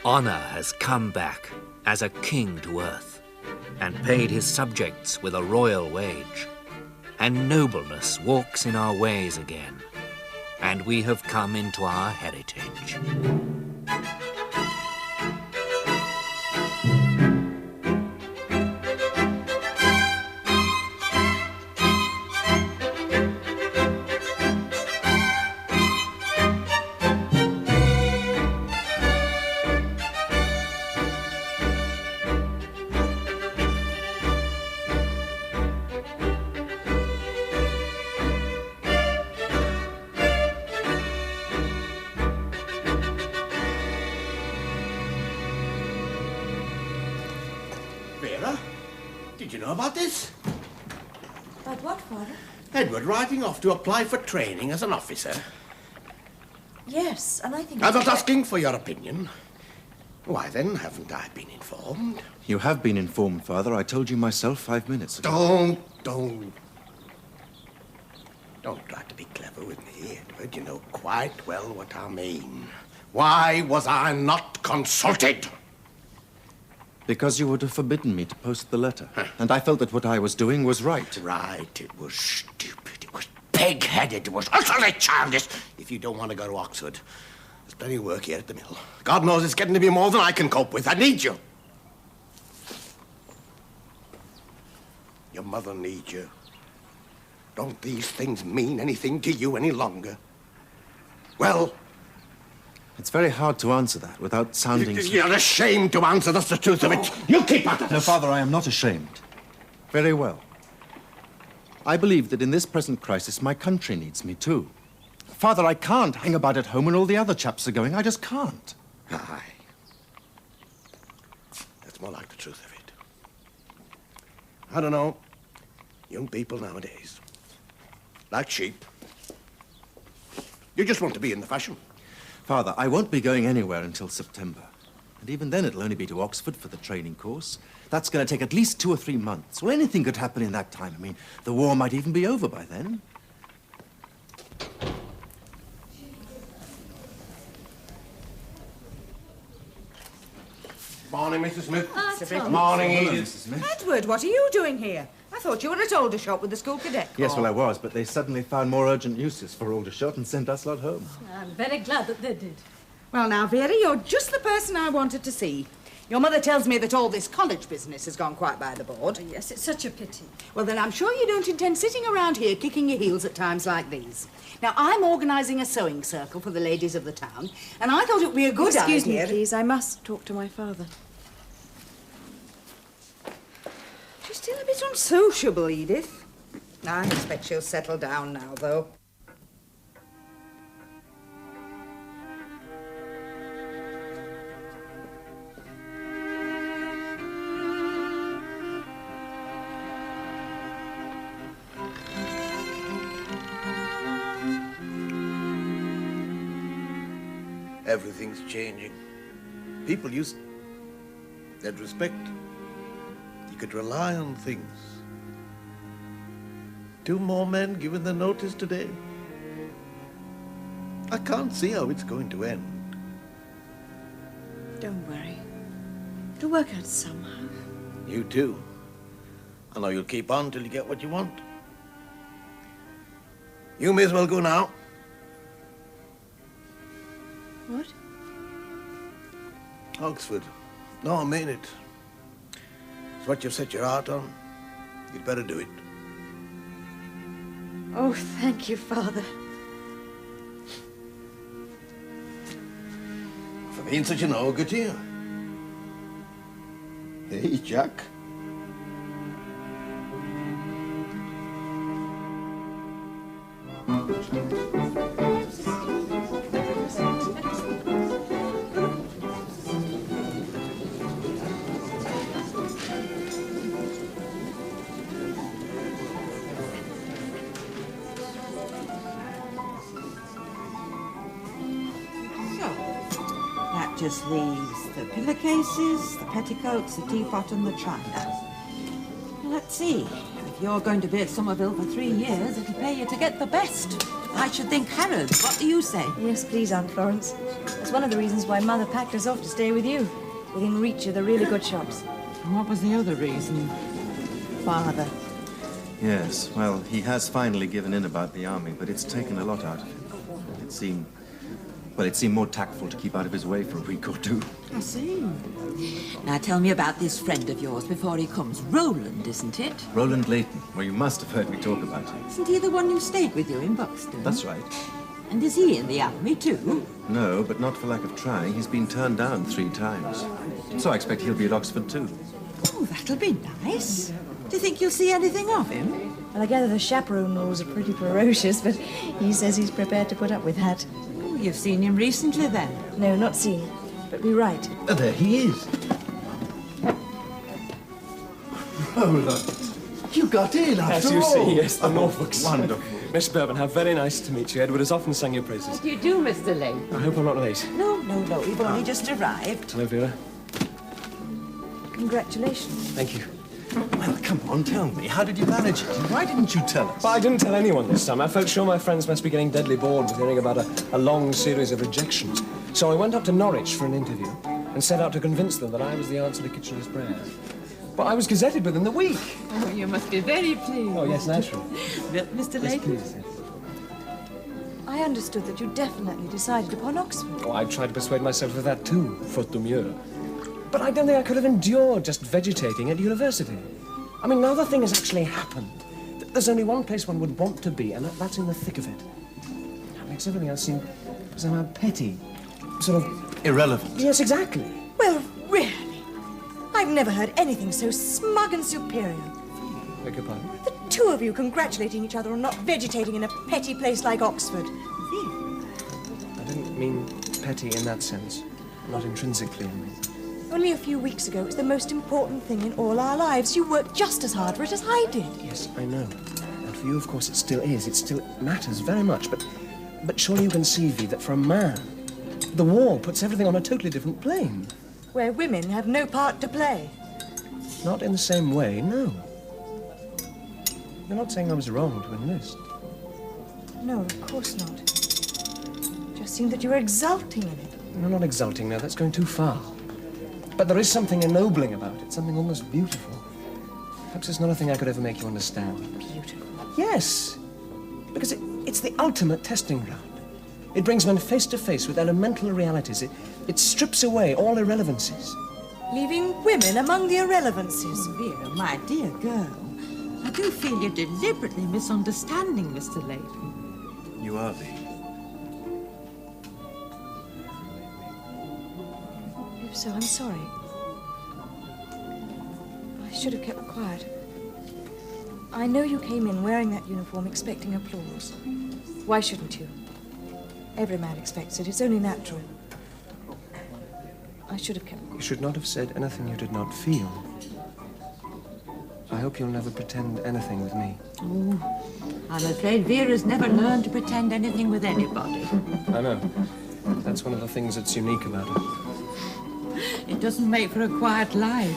Honor has come back as a king to earth, and paid his subjects with a royal wage. And nobleness walks in our ways again, and we have come into our heritage. Vera, did you know about this? About what, Father? Edward riding off to apply for training as an officer. Yes, and I think... I'm not asking for your opinion. Why then, haven't I been informed? You have been informed, Father. I told you myself 5 minutes ago. Don't try to be clever with me, Edward. You know quite well what I mean. Why was I not consulted? Because you would have forbidden me to post the letter. And I felt that what I was doing was right. Right, it was stupid, it was pig-headed, it was utterly childish. If you don't want to go to Oxford, there's plenty of work here at the mill. God knows it's getting to be more than I can cope with. I need you. Your mother needs you. Don't these things mean anything to you any longer? Well... It's very hard to answer that without sounding... You're ashamed to answer, that's the truth of it. You keep out of this. No, Father, I am not ashamed. Very well. I believe that in this present crisis, my country needs me too. Father, I can't hang about at home when all the other chaps are going. I just can't. Aye. That's more like the truth of it. I don't know. Young people nowadays, like sheep, you just want to be in the fashion. Father, I won't be going anywhere until September. And even then, it'll only be to Oxford for the training course. That's going to take at least 2 or 3 months. Well, anything could happen in that time. I mean, the war might even be over by then. Morning, Mrs. Smith. Tom. Morning, Hello, Edith. Mrs. Smith. Edward, what are you doing here? I thought you were at Aldershot with the school cadet corps. Yes, well, I was, but they suddenly found more urgent uses for Aldershot and sent us lot home. I'm very glad that they did. Well, now, Vera, you're just the person I wanted to see. Your mother tells me that all this college business has gone quite by the board. Oh, yes, it's such a pity. Well, then I'm sure you don't intend sitting around here kicking your heels at times like these. Now, I'm organising a sewing circle for the ladies of the town, and I thought it would be a good idea... Excuse me, please. I must talk to my father. She's still a bit unsociable, Edith. I expect she'll settle down now, though. Everything's changing. People they'd respect. You could rely on things. 2 more men given the notice today. I can't see how it's going to end. Don't worry. It'll work out somehow. You too. I know you'll keep on till you get what you want. You may as well go now. What? Oxford. No, I mean it. It's what you've set your heart on. You'd better do it. Oh, thank you, Father. For being such an ogre to you. Hey, Jack. just leaves the pillowcases, the petticoats, the teapot and the china. Let's see. If you're going to be at Somerville for 3 years, it'll pay you to get the best. I should think Harrods. What do you say? Yes, please, Aunt Florence. It's one of the reasons why Mother packed us off to stay with you, within reach of the really good shops. And what was the other reason? Father. Yes, well, he has finally given in about the army, but it's taken a lot out of him. It seemed more tactful to keep out of his way for a week or two. I see. Now tell me about this friend of yours before he comes. Roland, isn't it? Roland Leighton. Well, you must have heard me talk about him. Isn't he the one who stayed with you in Buxton? That's right. And is he in the army too? No, but not for lack of trying. He's been turned down 3 times. So I expect he'll be at Oxford too. Oh, that'll be nice. Do you think you'll see anything of him? Well, I gather the chaperone rules are pretty ferocious, but he says he's prepared to put up with that. Oh, you've seen him recently then? No, not seen, but we write. There he is. Roland, you got in As after you all. see, yes, the Norfolks. Wonderful. Miss Bourbon, how very nice to meet you. Edward has often sung your praises. What do you do, Mr. Lane? I hope I'm not late. No, we've only just arrived. Hello, Vera. Congratulations. Thank you. Well, come on, tell me. How did you manage it? And why didn't you tell us? But I didn't tell anyone this time. I felt sure my friends must be getting deadly bored with hearing about a long series of rejections. So I went up to Norwich for an interview and set out to convince them that I was the answer to Kitchener's prayers. But I was gazetted within the week. Oh, you must be very pleased. Oh, yes, naturally. Well, Mr. Yes, Lane? please. I understood that you definitely decided upon Oxford. Oh, I tried to persuade myself of that too, faute de mieux. But I don't think I could have endured just vegetating at university. I mean, now the thing has actually happened. There's only one place one would want to be, and that's in the thick of it. That makes everything else seem somehow petty. Sort of... Irrelevant. Yes, exactly. Well, really? I've never heard anything so smug and superior. Beg your pardon? The two of you congratulating each other on not vegetating in a petty place like Oxford. I didn't mean petty in that sense. Not intrinsically, I mean. Only a few weeks ago, it was the most important thing in all our lives. You worked just as hard for it as I did. Yes, I know. And for you, of course, it still is. It still matters very much. But surely you can see, V, that for a man, the war puts everything on a totally different plane. Where women have no part to play. Not in the same way, no. You're not saying I was wrong to enlist. No, of course not. It just seemed that you were exulting in it. No, not exulting now. That's going too far. But there is something ennobling about it, something almost beautiful. Perhaps it's not a thing I could ever make you understand. Beautiful. Yes, because it's the ultimate testing ground. It brings men face to face with elemental realities. It strips away all irrelevancies. Leaving women among the irrelevancies. Vera, my dear girl, I do feel you're deliberately misunderstanding Mr. Leighton. You are, V. If so, I'm sorry. I should have kept quiet. I know you came in wearing that uniform expecting applause. Why shouldn't you? Every man expects it. It's only natural. I should have kept quiet. You should not have said anything you did not feel. I hope you'll never pretend anything with me. Oh, I'm afraid Vera's never learned to pretend anything with anybody. I know. That's one of the things that's unique about her. It doesn't make for a quiet life.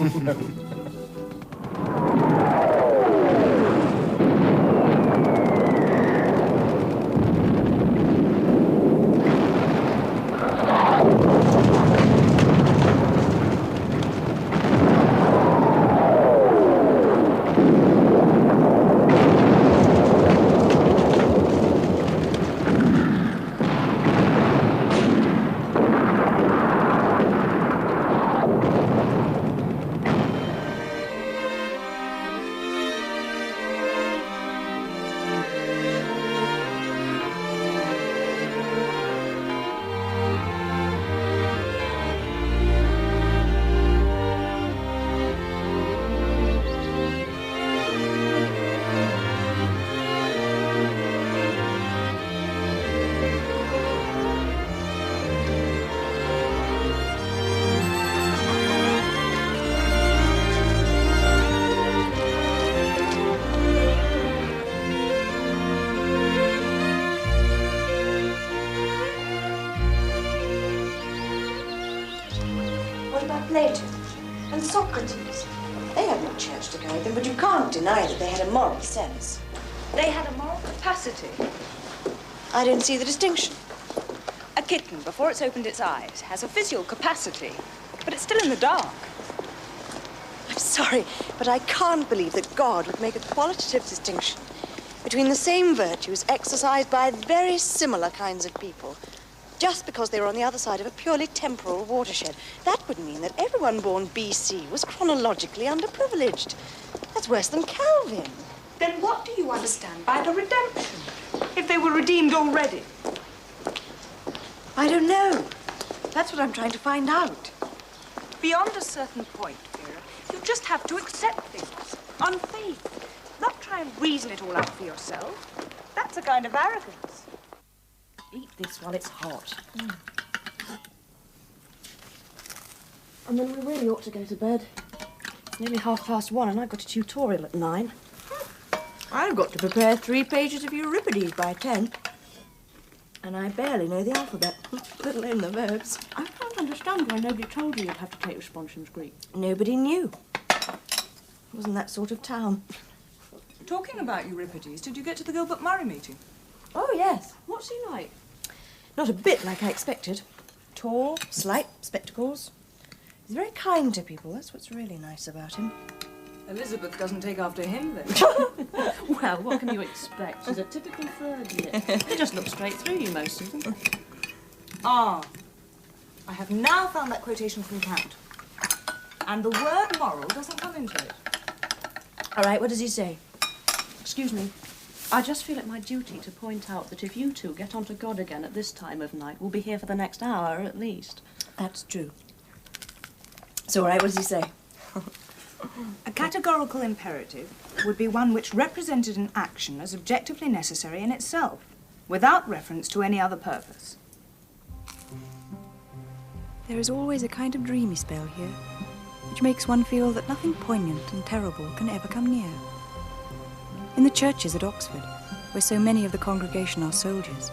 Plato and Socrates. They had no church to guide them, but you can't deny that they had a moral sense. They had a moral capacity. I don't see the distinction. A kitten, before it's opened its eyes, has a physical capacity, but it's still in the dark. I'm sorry, but I can't believe that God would make a qualitative distinction between the same virtues exercised by very similar kinds of people, just because they were on the other side of a purely temporal watershed. That would mean that everyone born BC was chronologically underprivileged. That's worse than Calvin. Then what do you understand by the redemption, if they were redeemed already? I don't know. That's what I'm trying to find out. Beyond a certain point, Vera, you just have to accept things on faith, not try and reason it all out for yourself. That's a kind of arrogance. Eat this while it's hot. And then we really ought to go to bed. It's nearly 1:30, and I've got a tutorial at 9. I've got to prepare 3 pages of Euripides by 10. And I barely know the alphabet, let alone the verbs. I can't understand why nobody told you you'd have to take responsions Greek. Nobody knew. It wasn't that sort of town. Talking about Euripides, did you get to the Gilbert Murray meeting? Oh, yes. What's he like? Not a bit like I expected. Tall, slight, spectacles. He's very kind to people. That's what's really nice about him. Elizabeth doesn't take after him, then. Well, what can you expect? She's a typical third year. They just look straight through you, most of them. Ah, I have now found that quotation from Kant. And the word moral doesn't come into it. All right, what does he say? Excuse me. I just feel it my duty to point out that if you two get onto God again at this time of night, we'll be here for the next hour at least. That's true. So, all right, what does he say? A categorical imperative would be one which represented an action as objectively necessary in itself, without reference to any other purpose. There is always a kind of dreamy spell here, which makes one feel that nothing poignant and terrible can ever come near. In the churches at Oxford, where so many of the congregation are soldiers,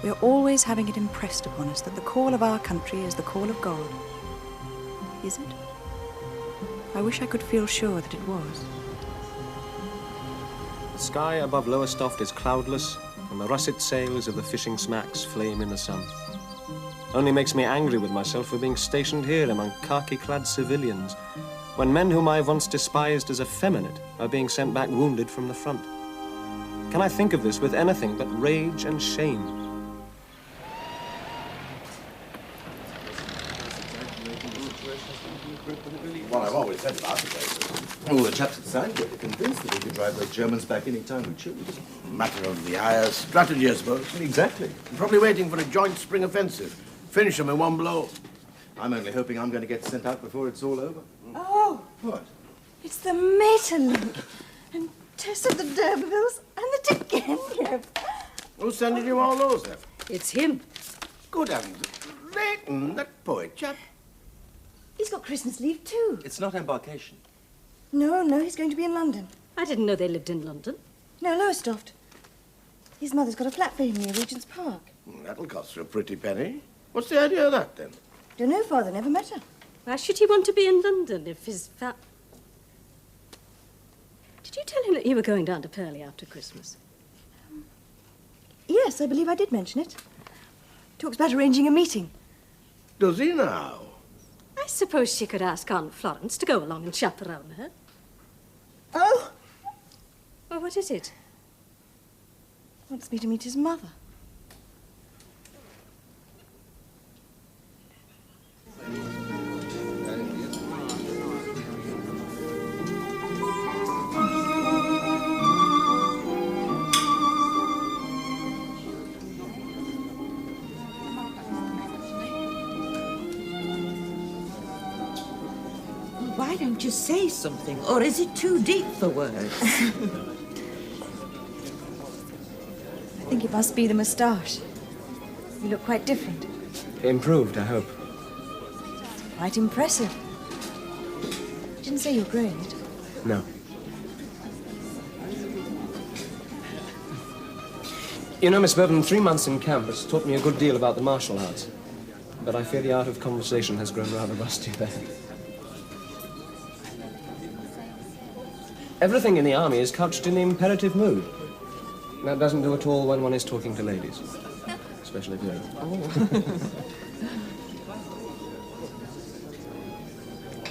we are always having it impressed upon us that the call of our country is the call of God. Is it? I wish I could feel sure that it was. The sky above Lowestoft is cloudless, and the russet sails of the fishing smacks flame in the sun. Only makes me angry with myself for being stationed here among khaki-clad civilians, when men whom I once despised as effeminate are being sent back wounded from the front. Can I think of this with anything but rage and shame? Well, I've always said about the place. All the chaps at Sandgate are convinced that we could drive those Germans back any time we choose. Matter of the higher strategy, I suppose. Exactly. Probably waiting for a joint spring offensive. Finish them in one blow. I'm only hoping I'm going to get sent out before it's all over. Oh, What? it's the Maeterlinck and Tessa the D'Urbervilles and the Turgenev. Who's sending you all those, then? It's him. Good heavens. Leighton, that poet chap. He's got Christmas leave, too. It's not embarkation. No, he's going to be in London. I didn't know they lived in London. No, Lowestoft. His mother's got a flat for him near Regent's Park. That'll cost you a pretty penny. What's the idea of that, then? Don't know, Father, never met her. Why should he want to be in London if his Did you tell him that you were going down to Purley after Christmas? Yes, I believe I did mention it. Talks about arranging a meeting. Does he now? I suppose she could ask Aunt Florence to go along and chaperone her. Oh! Well, what is it? Wants me to meet his mother. Why don't you say something? Or is it too deep for words? I think it must be the moustache. You look quite different. Improved, I hope. Quite impressive. You didn't say you were growing it. No. You know, Miss Bevan, 3 months in camp has taught me a good deal about the martial arts. But I fear the art of conversation has grown rather rusty there. Everything in the army is couched in the imperative mood. That doesn't do at all when one is talking to ladies. Especially Vera. Oh.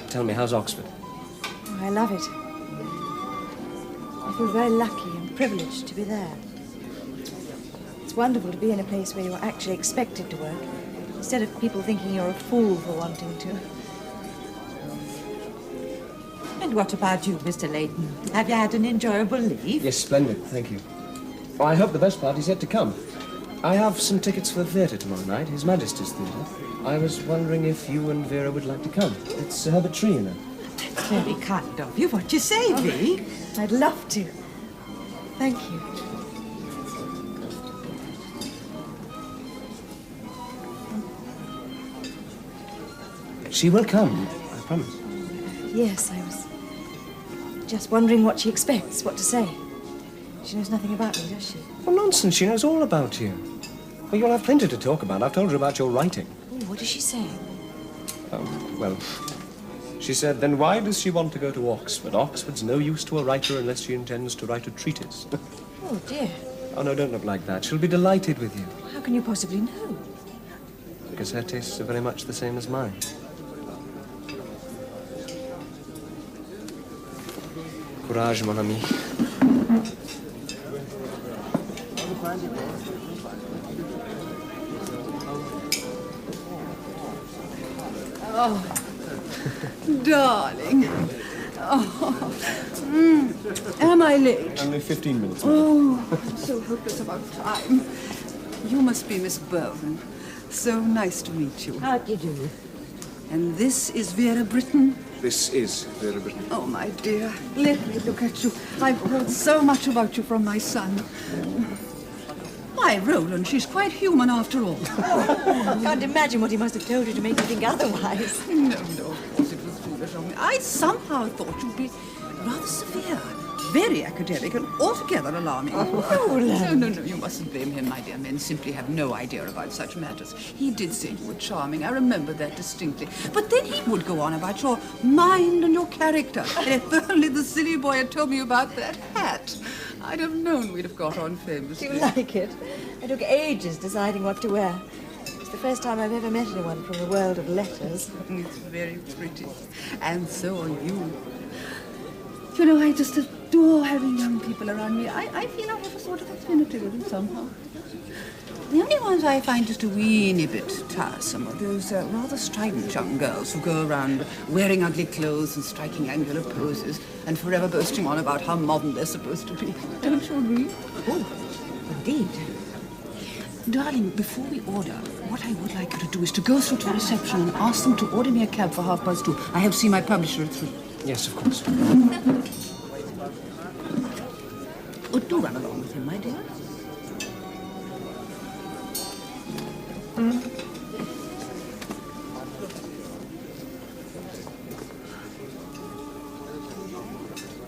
Tell me, how's Oxford? Oh, I love it. I feel very lucky and privileged to be there. It's wonderful to be in a place where you're actually expected to work, instead of people thinking you're a fool for wanting to. And what about you, Mr. Leighton? Have you had an enjoyable leave? Yes, splendid, thank you. Oh, I hope the best part is yet to come. I have some tickets for the theatre tomorrow night, His Majesty's Theatre. I was wondering if you and Vera would like to come. It's Herbert Tree, you know. That's very kind of you. What you say, V? I'd love to. Thank you. She will come, I promise. Yes, I was just wondering what she expects, what to say. She knows nothing about me, does she? Well, nonsense, she knows all about you. Well, you'll have plenty to talk about. I've told her about your writing. Oh, what does she say? Well, she said, then why does she want to go to Oxford? Oxford's no use to a writer unless she intends to write a treatise. Oh, dear. Oh, no, don't look like that. She'll be delighted with you. How can you possibly know? Because her tastes are very much the same as mine. Courage, mon ami. Oh, darling. Oh, am I late? Only 15 minutes. Oh, I'm so hopeless about time. You must be Miss Bowen. So nice to meet you. How do you do? And this is Vera Brittain? This is Vera Brittain. Oh, my dear, let me look at you. I've heard so much about you from my son. Why, Roland, she's quite human after all. I can't imagine what he must have told you to make you think otherwise. No, of course it was foolish of me. I somehow thought you'd be rather severe, very academic, and altogether alarming. Roland! No, you mustn't blame him, my dear. Men simply have no idea about such matters. He did say you were charming. I remember that distinctly. But then he would go on about your mind and your character. If only the silly boy had told me about that hat, I'd have known we'd have got on famously. Do you like it? I took ages deciding what to wear. It's the first time I've ever met anyone from the world of letters. It's very pretty. And so are you. You know, I just adore having young people around me. I feel I have a sort of affinity with them somehow. The only ones I find just a weeny bit tiresome are those rather strident young girls who go around wearing ugly clothes and striking angular poses and forever boasting on about how modern they're supposed to be. Don't you agree? Oh, indeed. Darling, before we order, what I would like you to do is to go through to reception and ask them to order me a cab for 2:30. I have to see my publisher at 3. Yes, of course. Oh, do run along with him, my dear.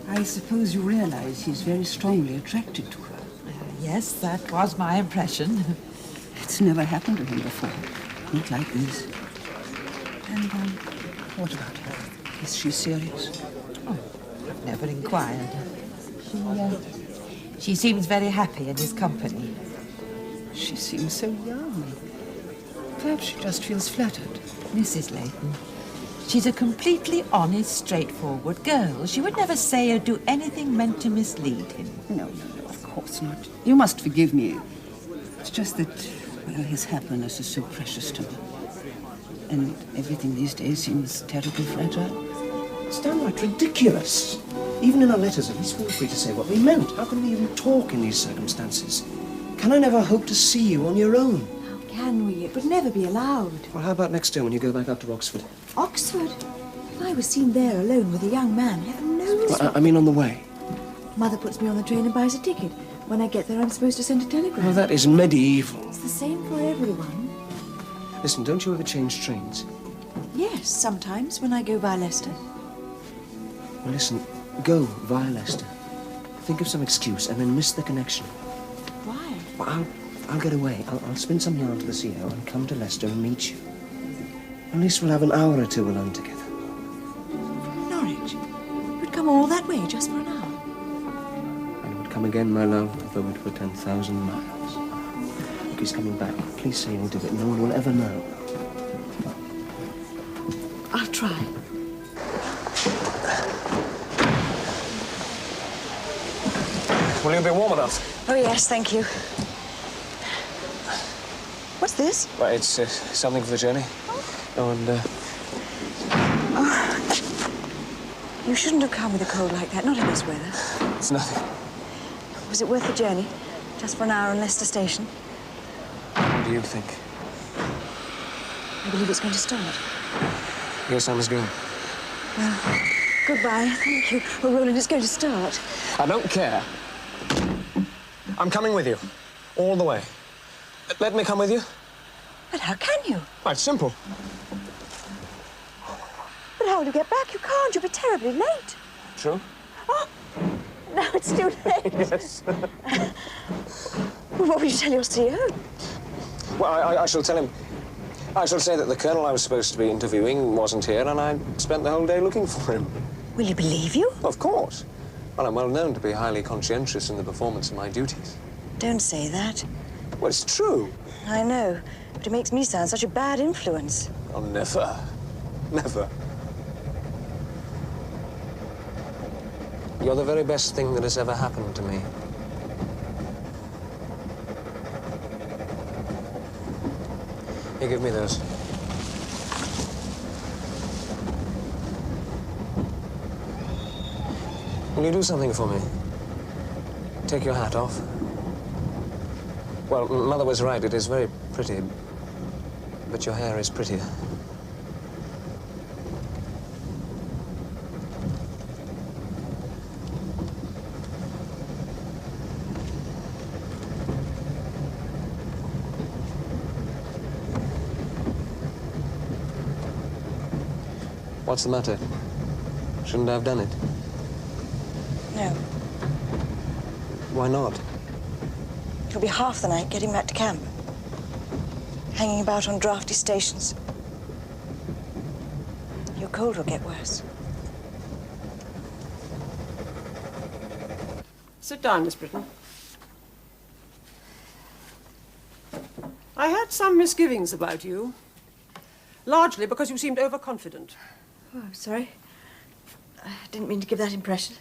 I suppose you realize he's very strongly attracted to her. Yes, that was my impression. It's never happened to him before. Not like this. And, what about her? Is she serious? Oh, I've never inquired. She seems very happy in his company. She seems so young. Perhaps she just feels flattered. Mrs. Leighton, she's a completely honest, straightforward girl. She would never say or do anything meant to mislead him. No, of course not. You must forgive me. It's just that, well, his happiness is so precious to me. And everything these days seems terribly fragile. It's downright ridiculous. Even in our letters, at least we were free to say what we meant. How can we even talk in these circumstances? Can I never hope to see you on your own? How can we? It would never be allowed. Well, how about next day when you go back up to Oxford? Oxford? If I was seen there alone with a young man, heaven knows. Well, I mean on the way. Mother puts me on the train and buys a ticket. When I get there, I'm supposed to send a telegram. Oh, that is medieval. It's the same for everyone. Listen, don't you ever change trains? Yes, sometimes when I go by Leicester. Well, listen, go via Leicester. Think of some excuse and then miss the connection. Why? Well, I'll get away. I'll spin some yarn to the CEO and come to Leicester and meet you. At least we'll have an hour or two alone together. Norwich? You'd come all that way just for an hour? come again, my love, though it were 10,000 miles. Look, he's coming back. Please say you'll do it. No one will ever know. I'll try. Will you be warm enough? Oh, yes, thank you. What's this? Well, it's something for the journey. Oh, and, You shouldn't have come with a cold like that, not in this weather. It's nothing. Was it worth the journey? Just for an hour in Leicester Station? What do you think? I believe it's going to start. Yes, I must go. Well, goodbye. Thank you. Oh, Roland, it's going to start. I don't care. I'm coming with you. All the way. Let me come with you. But how can you? Well, it's simple. But how will you get back? You can't. You'll be terribly late. True? Oh, now it's too late. Yes. Well, what will you tell your CEO? Well, I shall tell him. I shall say that the colonel I was supposed to be interviewing wasn't here, and I spent the whole day looking for him. Will he believe you? Of course. Well, I'm well known to be highly conscientious in the performance of my duties. Don't say that. Well, it's true. I know, but it makes me sound such a bad influence. Oh, never. Never. You're the very best thing that has ever happened to me. Here, give me those. Will you do something for me? Take your hat off. Well, Mother was right. It is very pretty. But your hair is prettier. What's the matter? Shouldn't I have done it? No. Why not? It'll be half the night getting back to camp. Hanging about on drafty stations. Your cold will get worse. Sit down, Miss Brittain. I had some misgivings about you. Largely because you seemed overconfident. Oh, I'm sorry. I didn't mean to give that impression.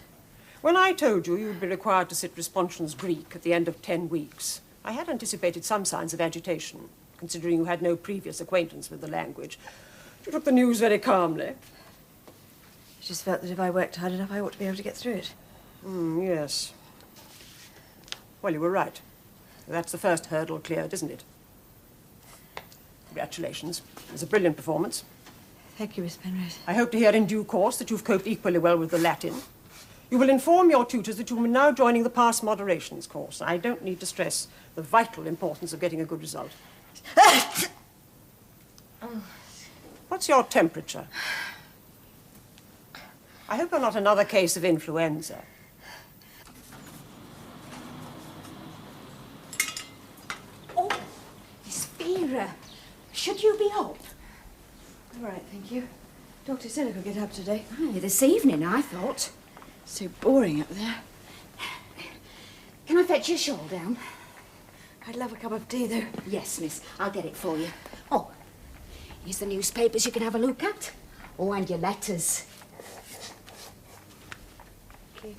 When I told you you'd be required to sit Responsions Greek at the end of 10 weeks, I had anticipated some signs of agitation, considering you had no previous acquaintance with the language. You took the news very calmly. I just felt that if I worked hard enough, I ought to be able to get through it. Yes. Well, you were right. That's the first hurdle cleared, isn't it? Congratulations. It was a brilliant performance. Thank you, Miss Penrose. I hope to hear in due course that you've coped equally well with the Latin. You will inform your tutors that you are now joining the Past Moderations course. I don't need to stress the vital importance of getting a good result. What's your temperature? I hope you're not another case of influenza. Oh, Miss Vera, should you be up? All right, thank you. Doctor said I could get up today. Aye, this evening, I thought. So boring up there. Can I fetch your shawl down? I'd love a cup of tea, though. Yes, miss. I'll get it for you. Oh, here's the newspapers you can have a look at. Oh, and your letters. Okay.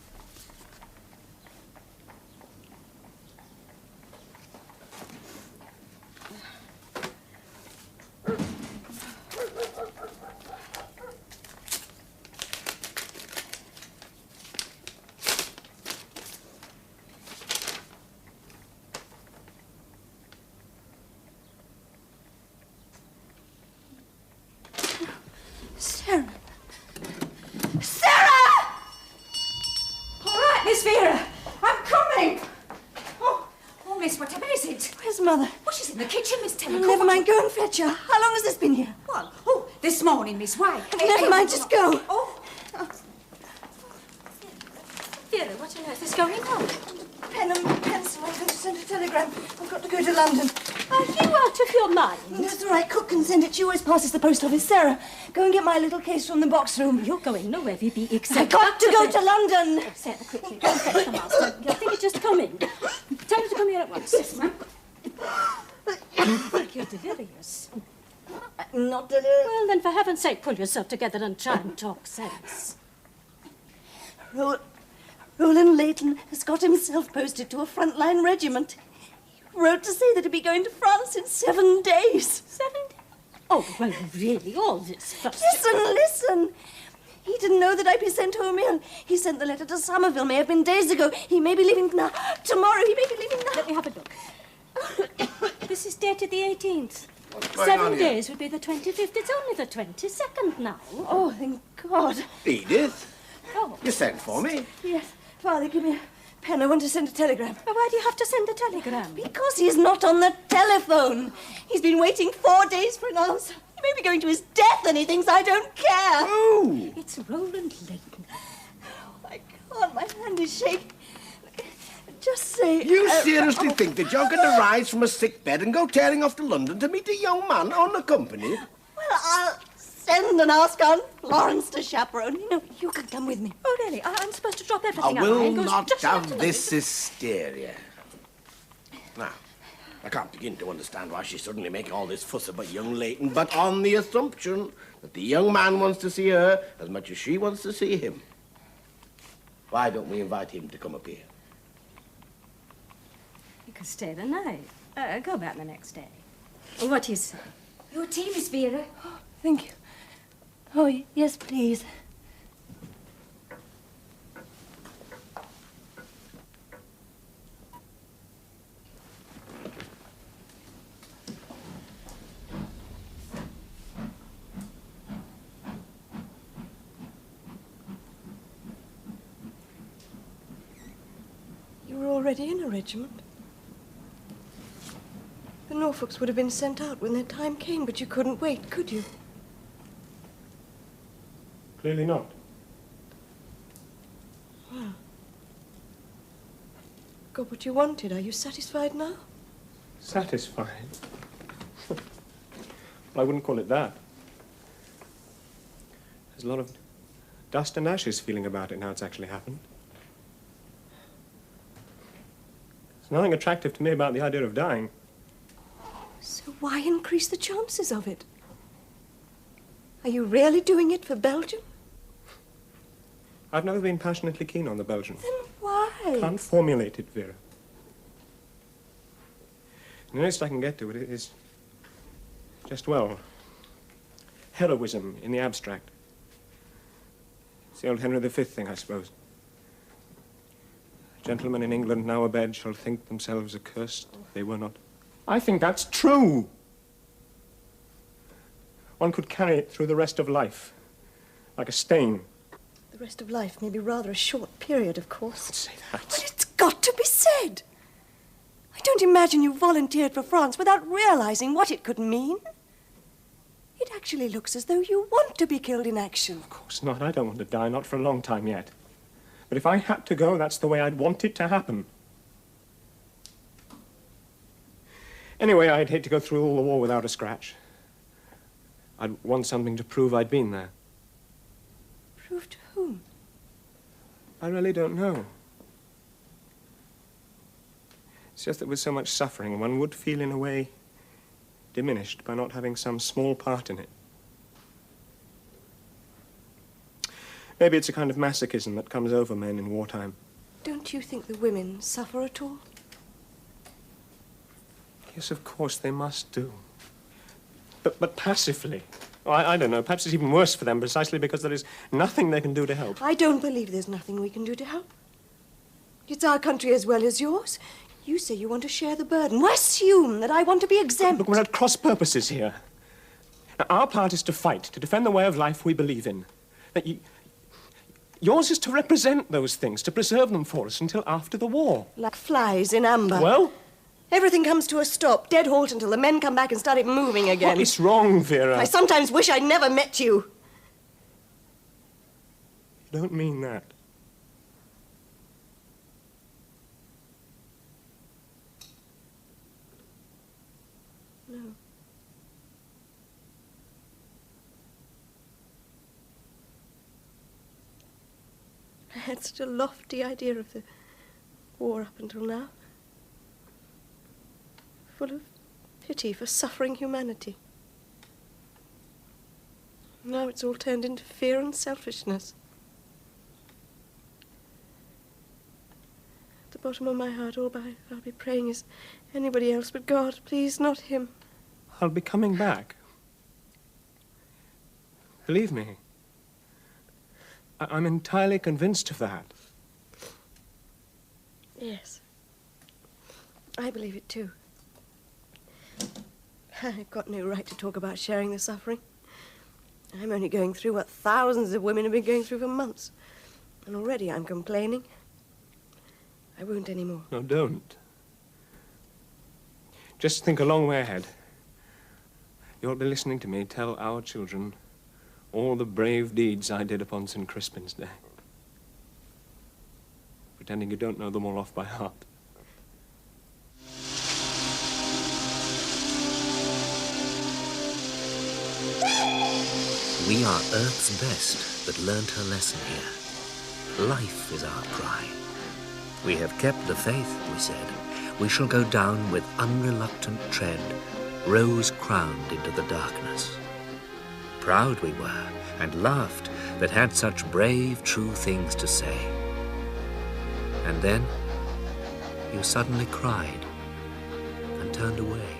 Sarah! Sarah! All right, Miss Vera. I'm coming. Oh, miss, what time is it? Where's Mother? Well, she's in the kitchen, Miss Taylor. Never mind, go and fetch her. How long has this been here? Well, this morning, Miss White. Never mind, just go. Oh. Vera, what on earth is going on? Pen and pencil. I'm going to send a telegram. I've got to go to London. Are you out of your mind? That's all right. Cook can send it. She always passes the post office. Sarah, go and get my little case from the box room. You're going nowhere, VB, except... I've got to go to London. Sarah, quickly, go and fetch the master. I think it's just not to... Well, then, for heaven's sake, pull yourself together and try and talk sense. Roland Leighton has got himself posted to a frontline regiment. He wrote to say that he'd be going to France in 7 days. 7 days? Oh, well, really, all this fuss. Listen! He didn't know that I'd be sent home ill. He sent the letter to Somerville, may have been days ago. He may be leaving now. Tomorrow, he may be leaving now. Let me have a look. This is dated the 18th. What's going on 7 here? days would be the 25th. It's only the 22nd now. Oh, thank God. Edith, Oh. you sent for me. Yes. Father, give me a pen. I want to send a telegram. But why do you have to send a telegram? Because he's not on the telephone. He's been waiting 4 days for an answer. He may be going to his death and he thinks I don't care. Oh! It's Roland Leighton. Oh, I can't. My hand is shaking. Just say... You seriously think that you're going to rise from a sick bed and go tearing off to London to meet a young man unaccompanied? Well, I'll send and ask Aunt Florence to chaperone. You know, you can come with me. Oh, really? I'm supposed to drop I everything will and go not just have to this hysteria. Now, I can't begin to understand why she's suddenly making all this fuss about young Leighton, but on the assumption that the young man wants to see her as much as she wants to see him. Why don't we invite him to come up here? You can stay the night. Go back the next day. What do you say? Your tea, Miss Vera. Oh, thank you. Oh, yes, please. You were already in a regiment. The Norfolks would have been sent out when their time came, but you couldn't wait, could you? Clearly not. Well, got what you wanted. Are you satisfied now? Satisfied? Well, I wouldn't call it that. There's a lot of dust and ashes feeling about it now it's actually happened. There's nothing attractive to me about the idea of dying. So why increase the chances of it? Are you really doing it for Belgium? I've never been passionately keen on the Belgians. Then why? Can't formulate it, Vera. The nearest I can get to it is just, well, heroism in the abstract. It's the old Henry V thing, I suppose. Gentlemen in England now abed shall think themselves accursed if they were not. I think that's true. One could carry it through the rest of life, like a stain. The rest of life may be rather a short period, of course. Don't say that. But it's got to be said. I don't imagine you volunteered for France without realizing what it could mean. It actually looks as though you want to be killed in action. Of course not. I don't want to die, not for a long time yet. But if I had to go, that's the way I'd want it to happen. Anyway, I'd hate to go through all the war without a scratch. I'd want something to prove I'd been there. Prove to whom? I really don't know. It's just that with so much suffering, one would feel, in a way, diminished by not having some small part in it. Maybe it's a kind of masochism that comes over men in wartime. Don't you think the women suffer at all? Yes, of course, they must do. But passively. Oh, I don't know, perhaps it's even worse for them precisely because there is nothing they can do to help. I don't believe there's nothing we can do to help. It's our country as well as yours. You say you want to share the burden. Why assume that I want to be exempt? Look, we're at cross purposes here. Now, our part is to fight, to defend the way of life we believe in. Now, yours is to represent those things, to preserve them for us until after the war. Like flies in amber. Well? Everything comes to a stop, dead halt until the men come back and start it moving again. What is wrong, Vera? I sometimes wish I'd never met you. You don't mean that. No. I had such a lofty idea of the war up until now. Full of pity for suffering humanity. Now it's all turned into fear and selfishness. At the bottom of my heart, all I'll be praying is anybody else but God. Please, not him. I'll be coming back. Believe me. I'm entirely convinced of that. Yes. I believe it too. I've got no right to talk about sharing the suffering. I'm only going through what thousands of women have been going through for months. And already I'm complaining. I won't anymore. No, don't. Just think a long way ahead. You'll be listening to me tell our children all the brave deeds I did upon St. Crispin's Day. Pretending you don't know them all off by heart. We are Earth's best that learnt her lesson here. Life is our cry. We have kept the faith, we said. We shall go down with unreluctant tread, rose-crowned into the darkness. Proud we were, and laughed, that had such brave, true things to say. And then, you suddenly cried and turned away.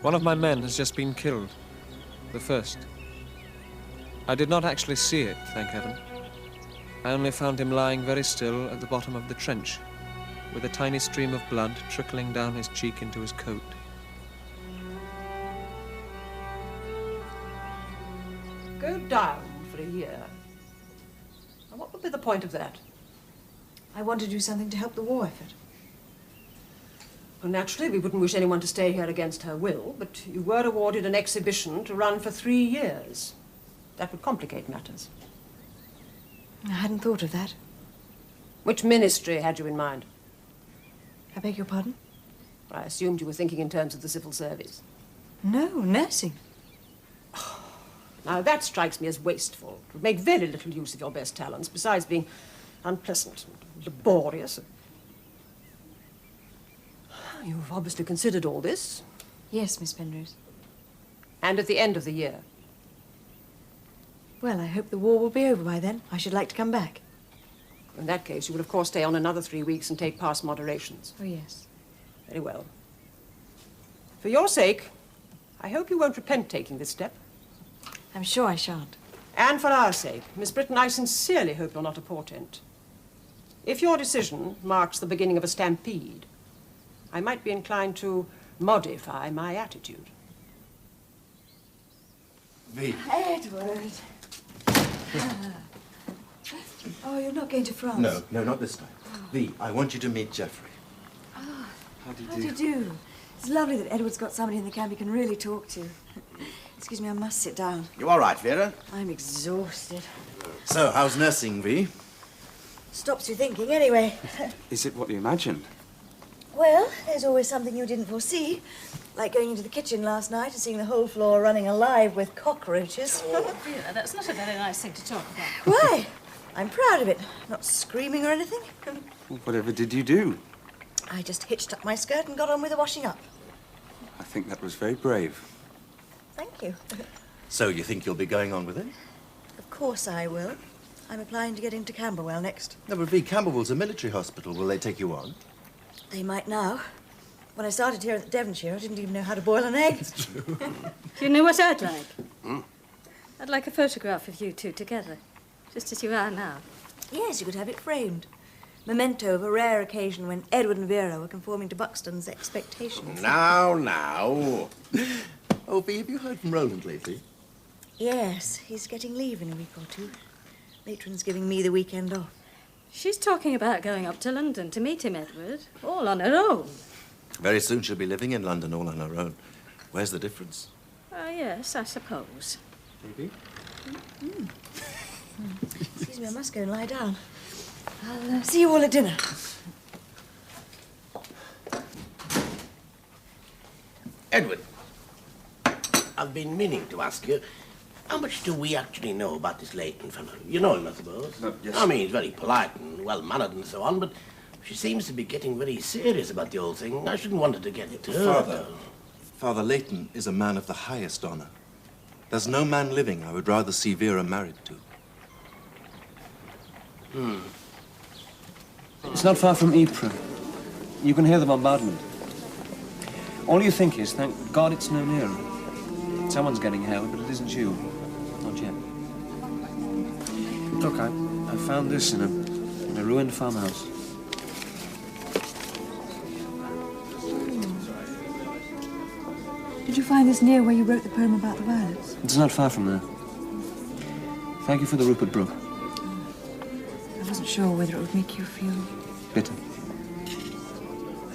One of my men has just been killed. The first. I did not actually see it, thank heaven. I only found him lying very still at the bottom of the trench, with a tiny stream of blood trickling down his cheek into his coat. Go down for a year. Now, what would be the point of that? I want to do something to help the war effort. Well, naturally, we wouldn't wish anyone to stay here against her will, but you were awarded an exhibition to run for 3 years. That would complicate matters. I hadn't thought of that. Which ministry had you in mind? I beg your pardon? I assumed you were thinking in terms of the civil service. No, nursing. Now, that strikes me as wasteful. It would make very little use of your best talents, besides being unpleasant and laborious. You've obviously considered all this. Yes, Miss Penrose. And at the end of the year? Well, I hope the war will be over by then. I should like to come back. In that case, you will, of course, stay on another 3 weeks and take past moderations. Oh, yes. Very well. For your sake, I hope you won't repent taking this step. I'm sure I shan't. And for our sake, Miss Brittain, I sincerely hope you're not a portent. If your decision marks the beginning of a stampede, I might be inclined to modify my attitude. V. Edward. Oh, you're not going to France? No, no, not this time. V, I want you to meet Geoffrey. Oh, how do you do? It's lovely that Edward's got somebody in the camp he can really talk to. Excuse me, I must sit down. You all right, Vera? I'm exhausted. So, how's nursing, V? Stops you thinking, anyway. Is it what you imagined? Well, there's always something you didn't foresee. Like going into the kitchen last night and seeing the whole floor running alive with cockroaches. Yeah, that's not a very nice thing to talk about. Why? I'm proud of it. Not screaming or anything. Whatever did you do? I just hitched up my skirt and got on with the washing up. I think that was very brave. Thank you. So, you think you'll be going on with it? Of course I will. I'm applying to get into Camberwell next. No, but V, Camberwell's a military hospital. Will they take you on? They might now. When I started here at Devonshire, I didn't even know how to boil an egg. It's true. Do you know what I'd like? I'd like a photograph of you two together, just as you are now. Yes, you could have it framed. Memento of a rare occasion when Edward and Vera were conforming to Buxton's expectations. Now. Oh, V, have you heard from Roland lately? Yes, he's getting leave in a week or two. Matron's giving me the weekend off. She's talking about going up to London to meet him, Edward, all on her own. Very soon she'll be living in London all on her own. Where's the difference? Yes, I suppose. Maybe. Excuse me, I must go and lie down. I'll see you all at dinner. Edward, I've been meaning to ask you, how much do we actually know about this Leighton fellow? You know him, I suppose. Yes. I mean, he's very polite and well-mannered and so on, but she seems to be getting very serious about the whole thing. I shouldn't want her to get hurt. Father Leighton is a man of the highest honor. There's no man living I would rather see Vera married to. It's not far from Ypres. You can hear the bombardment. All you think is, thank God it's no nearer. Someone's getting held, but it isn't you. Not yet. Look, I found this in a ruined farmhouse. Did you find this near where you wrote the poem about the violets? It's not far from there. Thank you for the Rupert Brook. I wasn't sure whether it would make you feel... Bitter.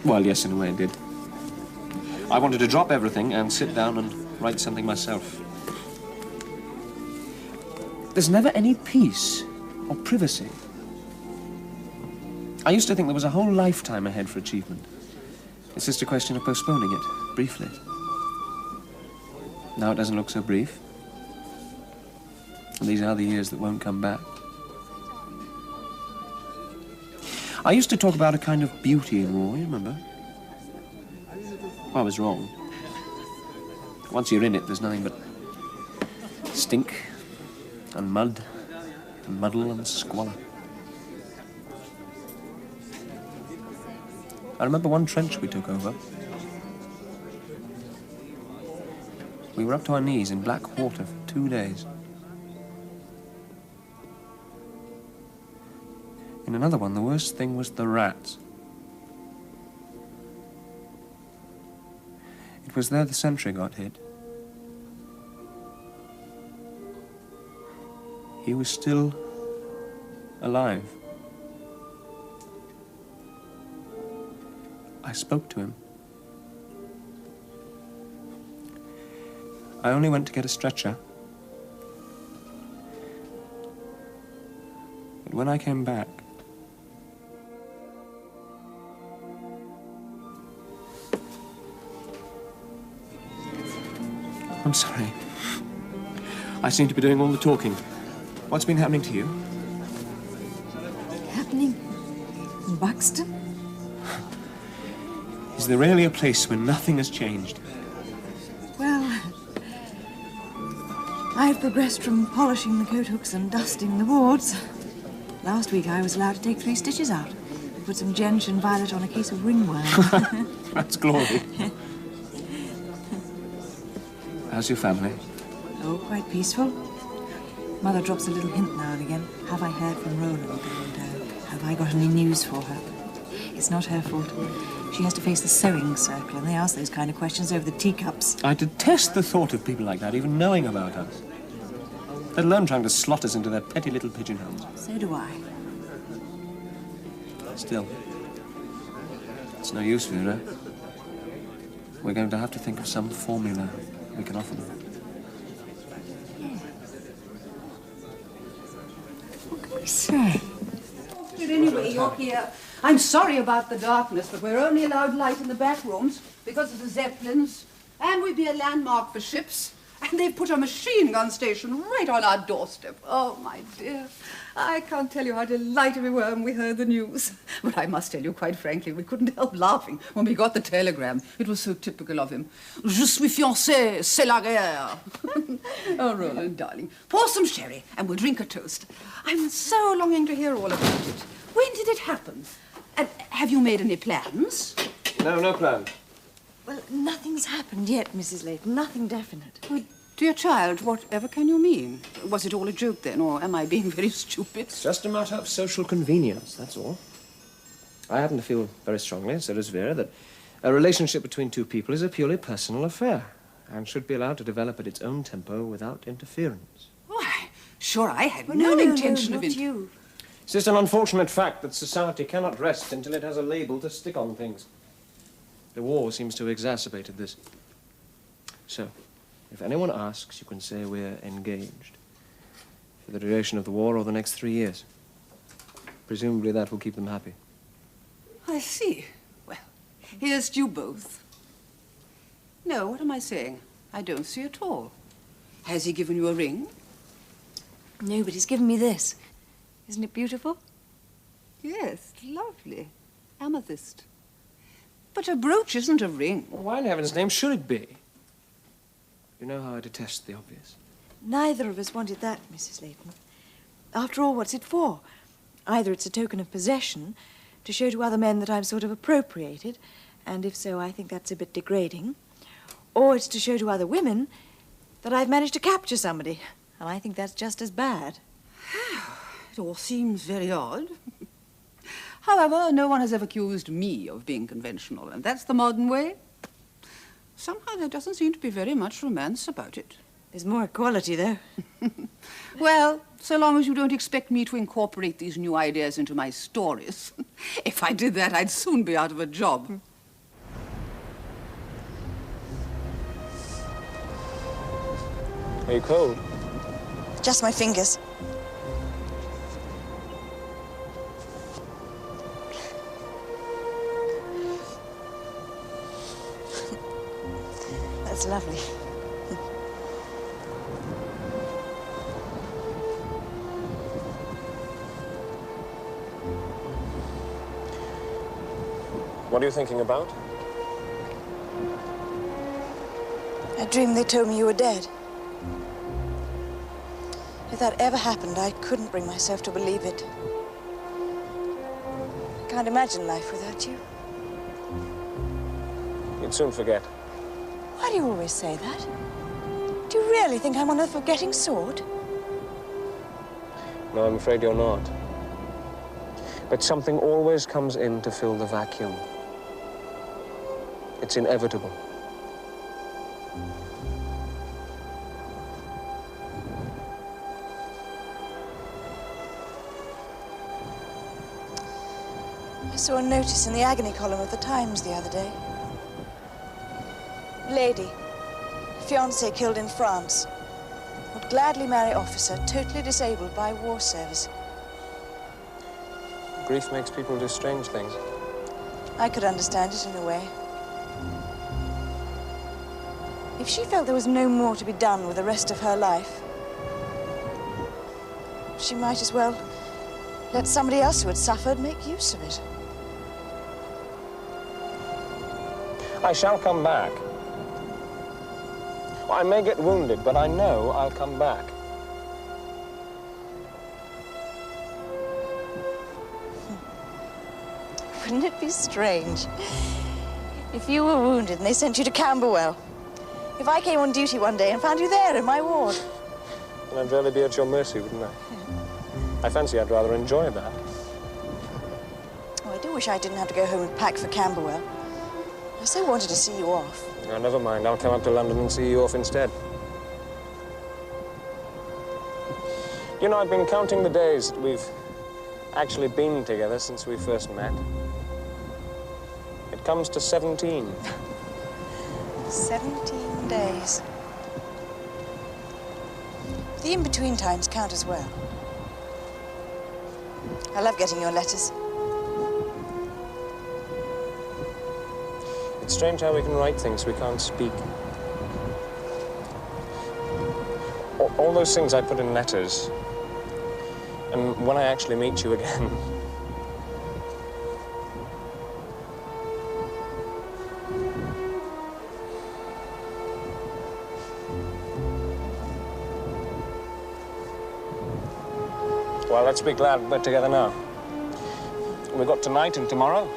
Well, yes, in a way it did. I wanted to drop everything and sit down and write something myself. There's never any peace or privacy. I used to think there was a whole lifetime ahead for achievement. It's just a question of postponing it, briefly. Now it doesn't look so brief. And these are the years that won't come back. I used to talk about a kind of beauty in war, you remember? I was wrong. Once you're in it, there's nothing but stink and mud and muddle and squalor. I remember one trench we took over. We were up to our knees in black water for 2 days. In another one, the worst thing was the rats. It was there the sentry got hit. He was still alive. I spoke to him. I only went to get a stretcher. But when I came back, I'm sorry. I seem to be doing all the talking. What's been happening to you? Happening? In Buxton? Is there really a place where nothing has changed? Well, I've progressed from polishing the coat hooks and dusting the boards. Last week I was allowed to take 3 stitches out. Put some gentian violet on a case of ringworm. That's glory. How's your family? Oh, quite peaceful. Mother drops a little hint now and again. Have I heard from Roland? And have I got any news for her? It's not her fault. She has to face the sewing circle, and they ask those kind of questions over the teacups. I detest the thought of people like that even knowing about us. Let alone trying to slot us into their petty little pigeonholes. So do I. Still, it's no use, Vera. We're going to have to think of some formula we can offer them. What can we say? Anyway, you're here. I'm sorry about the darkness, but we're only allowed light in the back rooms because of the Zeppelins. And we'd be a landmark for ships. And they've put a machine gun station right on our doorstep. Oh, my dear. I can't tell you how delighted we were when we heard the news. But I must tell you, quite frankly, we couldn't help laughing when we got the telegram. It was so typical of him. Je suis fiancé, c'est la guerre. Oh, Roland, darling, pour some sherry and we'll drink a toast. I'm so longing to hear all about it. When did it happen? And have you made any plans? No plan. Well, nothing's happened yet, Mrs. Leighton. Nothing definite. Oh, dear child, whatever can you mean? Was it all a joke then, or am I being very stupid? It's just a matter of social convenience, that's all. I happen to feel very strongly, so does Vera, that a relationship between two people is a purely personal affair. and should be allowed to develop at its own tempo without interference. Why, sure, I had no intention of not you. It's just an unfortunate fact that society cannot rest until it has a label to stick on things. The war seems to have exacerbated this. So, if anyone asks, you can say we're engaged. For the duration of the war or the next 3 years. Presumably that will keep them happy. I see. Well, here's to you both. No, what am I saying? I don't see at all. Has he given you a ring? No, but he's given me this. Isn't it beautiful? Yes, lovely. Amethyst. But a brooch isn't a ring. Well, why in heaven's name should it be? You know how I detest the obvious. Neither of us wanted that, Mrs. Layton. After all, what's it for? Either it's a token of possession, to show to other men that I'm sort of appropriated, and if so, I think that's a bit degrading, or it's to show to other women that I've managed to capture somebody, and I think that's just as bad. It all seems very odd. However, no one has ever accused me of being conventional, and that's the modern way. Somehow there doesn't seem to be very much romance about it. There's more equality, though. Well, so long as you don't expect me to incorporate these new ideas into my stories. If I did that, I'd soon be out of a job. Are you cold? Just my fingers. That's lovely. What are you thinking about? I dreamed they told me you were dead. If that ever happened, I couldn't bring myself to believe it. I can't imagine life without you. You'd soon forget. Why do you always say that? Do you really think I'm on a forgetting sort? No, I'm afraid you're not. But something always comes in to fill the vacuum. It's inevitable. I saw a notice in the agony column of the Times the other day. Lady, fiancé killed in France. Would gladly marry officer, totally disabled by war service. Grief makes people do strange things. I could understand it in a way. If she felt there was no more to be done with the rest of her life, she might as well let somebody else who had suffered make use of it. I shall come back. Well, I may get wounded, but I know I'll come back. Wouldn't it be strange if you were wounded and they sent you to Camberwell? If I came on duty one day and found you there in my ward? And I'd really be at your mercy, wouldn't I? I fancy I'd rather enjoy that. Oh, I do wish I didn't have to go home and pack for Camberwell. I so wanted to see you off. Oh, never mind. I'll come up to London and see you off instead. You know, I've been counting the days that we've actually been together since we first met. It comes to 17. 17 days. The in-between times count as well. I love getting your letters. It's strange how we can write things we can't speak. All those things I put in letters, and when I actually meet you again, well, let's be glad we're together now. We've got tonight and tomorrow.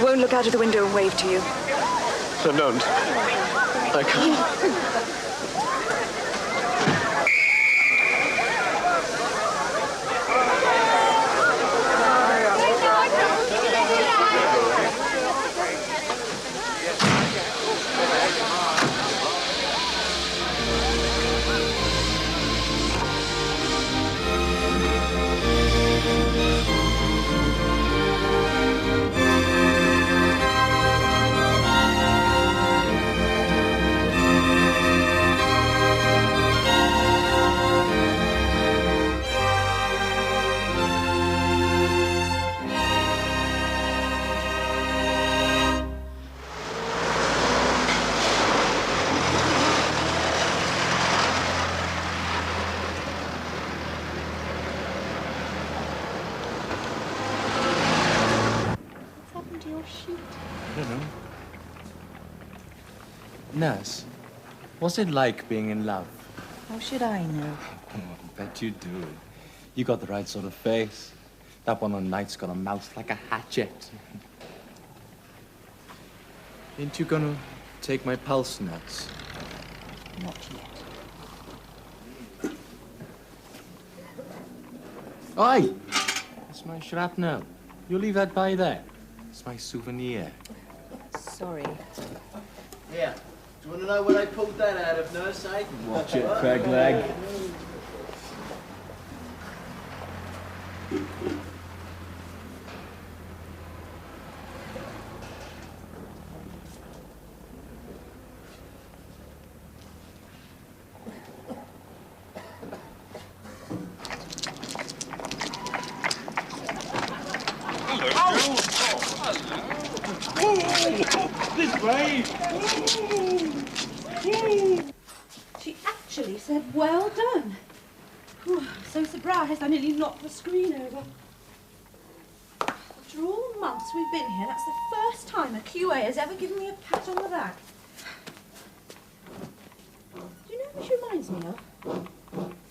won't look out of the window and wave to you. No, don't. I can't. Nurse, what's it like being in love? How should I know? Oh, I bet you do. You got the right sort of face. That one on night's got a mouth like a hatchet. Ain't you gonna take my pulse, Nurse? Not yet. Oi! It's my shrapnel. You leave that by there. It's my souvenir. Sorry. Here. Do you want to know where they pulled that out of, Nurse, eh? Watch it, Craig Leg. This way! She actually said, well done. Whew, I'm so surprised I nearly knocked the screen over. After all the months we've been here, that's the first time a QA has ever given me a pat on the back. Do you know who she reminds me of?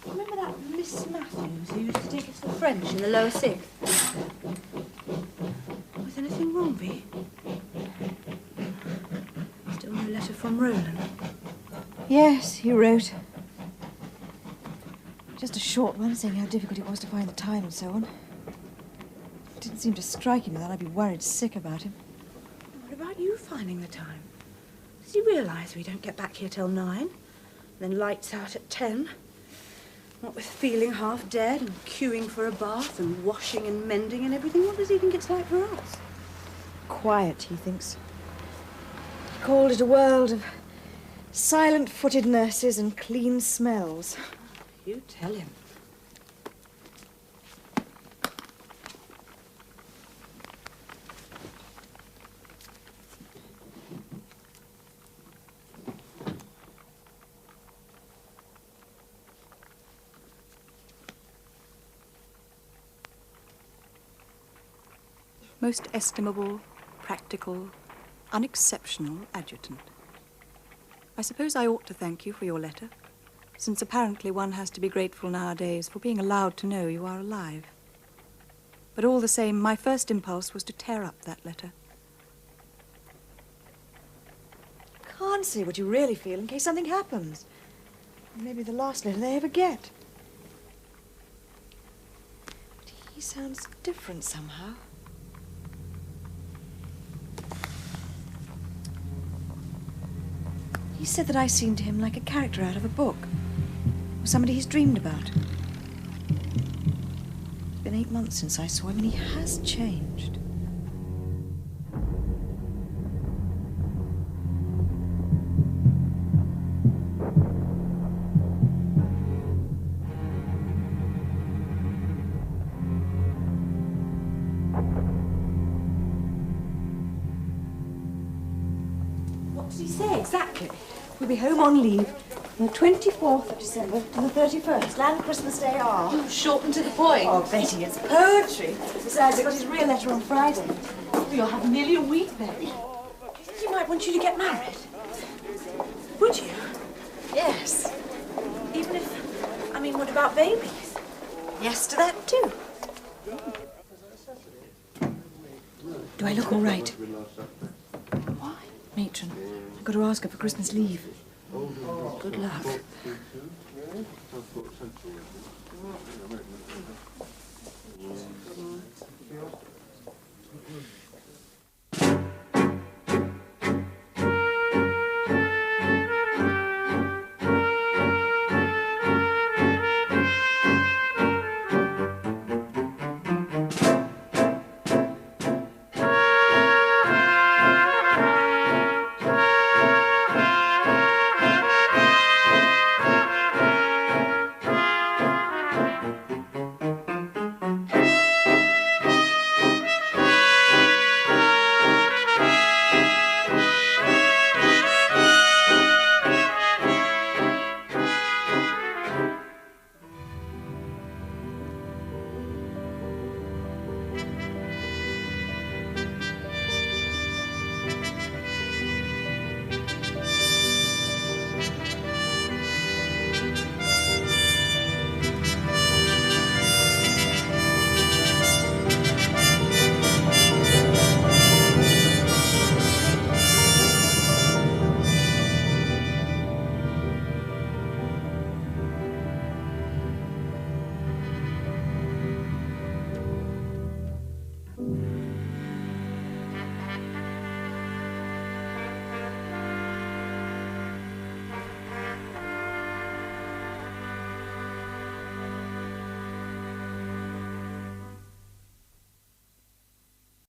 Remember that Miss Matthews who used to take us for French in the lower sixth? Was anything wrong, V? Still no letter from Roland? Yes, he wrote. Just a short one, saying how difficult it was to find the time and so on. It didn't seem to strike him that I'd be worried sick about him. What about you finding the time? Does he realise we don't get back here till 9? Then lights out at 10? What with feeling half dead and queuing for a bath and washing and mending and everything, what does he think it's like for us? Quiet, he thinks. He called it a world of silent-footed nurses and clean smells. You tell him. Most estimable, practical, unexceptional adjutant. I suppose I ought to thank you for your letter, since apparently one has to be grateful nowadays for being allowed to know you are alive. But all the same, my first impulse was to tear up that letter. Can't say what you really feel in case something happens. Maybe the last letter they ever get. But he sounds different somehow. He said that I seemed to him like a character out of a book, or somebody he's dreamed about. It's been 8 months since I saw him, and he has changed. What does he say exactly? We'll be home on leave from the 24th of December to the 31st. Land Christmas Day are. Oh, short and to the point. Oh, Betty, it's poetry. Besides, I got his real letter on Friday. You'll have nearly a week then. Do you think he might want you to get married? Would you? Yes. Even if... I mean, what about babies? Yes to that, too. Do I look all right? Why? Matron, I've got to ask her for Christmas leave. Good luck.